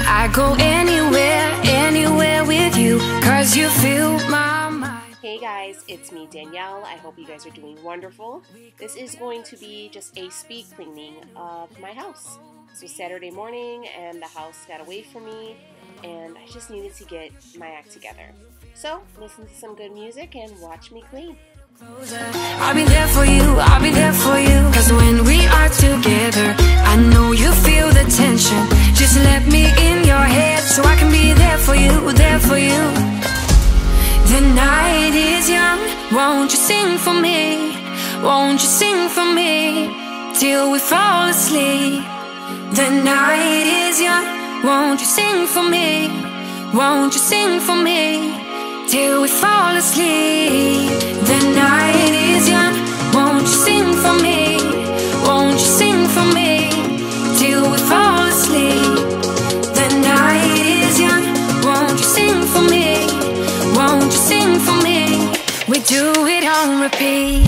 I go anywhere with you, 'cause you fill my mind. Hey guys, it's me Danielle. I hope you guys are doing wonderful. This is going to be just a speed cleaning of my house. This was Saturday morning and the house got away from me and I just needed to get my act together. So listen to some good music and watch me clean. I'll be there for you, I'll be there for you, 'cause when we are together, I know you feel the tension. Just let me in your head so I can be there for you, there for you. The night is young, won't you sing for me? Won't you sing for me till we fall asleep? The night is young, won't you sing for me? Won't you sing for me till we fall asleep? The night is young, won't you sing for me? Won't you sing for me till we fall asleep? The night is young, won't you sing for me? Won't you sing for me? We do it on repeat.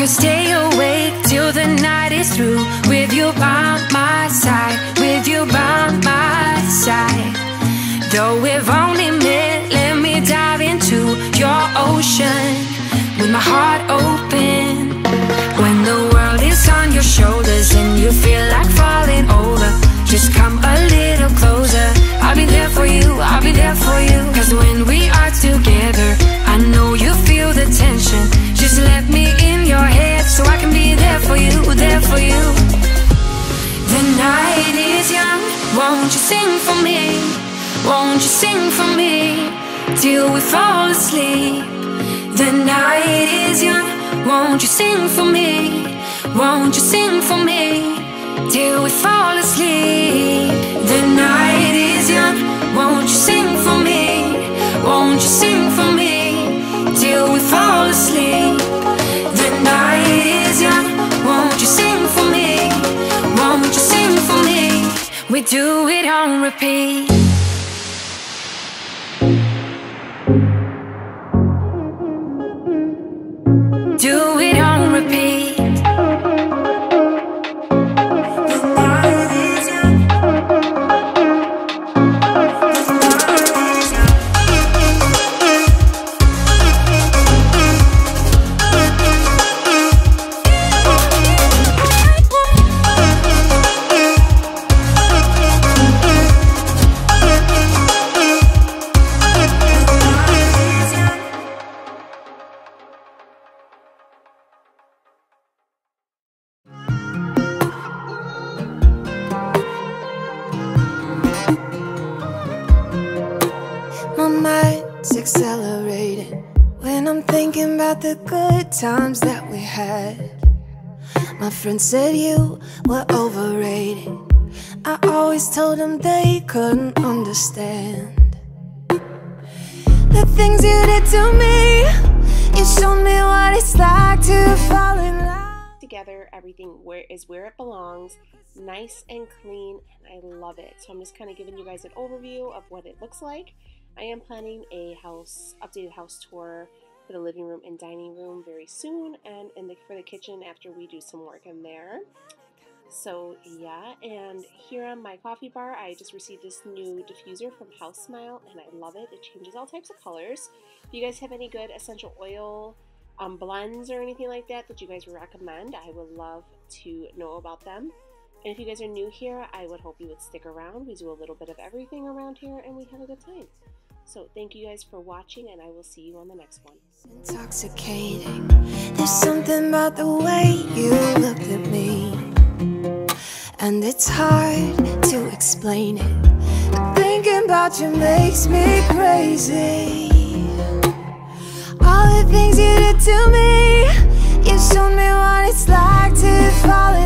Stay awake till the night is through, with you by my side, with you by my side. Though we've only met, let me dive into your ocean with my heart open. When the world is on your shoulders and you feel like falling over, just come a little closer. I'll be there for you, I'll be there for you, 'cause when we are together, I know you feel the tension. Just let me in your head so I can be there for you, there for you. The night is young, won't you sing for me? Won't you sing for me till we fall asleep? The night is young, won't you sing for me? Won't you sing for me till we fall asleep? The night is young, won't you sing for me? Won't you sing for me till we fall asleep? The night is young, won't you sing for me? Won't you sing for me? We do it on repeat. Do it on repeat. My mind's accelerating when I'm thinking about the good times that we had. My friend said you were overrated. I always told them they couldn't understand the things you did to me. You showed me what it's like to fall in love. Together, everything is where it belongs, nice and clean, and I love it. So I'm just kind of giving you guys an overview of what it looks like. I am planning a updated house tour for the living room and dining room very soon, and for the kitchen after we do some work in there. So yeah, and here on my coffee bar, I just received this new diffuser from Housmile, and I love it. It changes all types of colors. If you guys have any good essential oil blends or anything like that you guys would recommend, I would love to know about them. And if you guys are new here, I would hope you would stick around. We do a little bit of everything around here and we have a good time. So thank you guys for watching, and I will see you on the next one. Intoxicating. There's something about the way you looked at me, and it's hard to explain it, but thinking about you makes me crazy. All the things you did to me, you showed me what it's like to fall in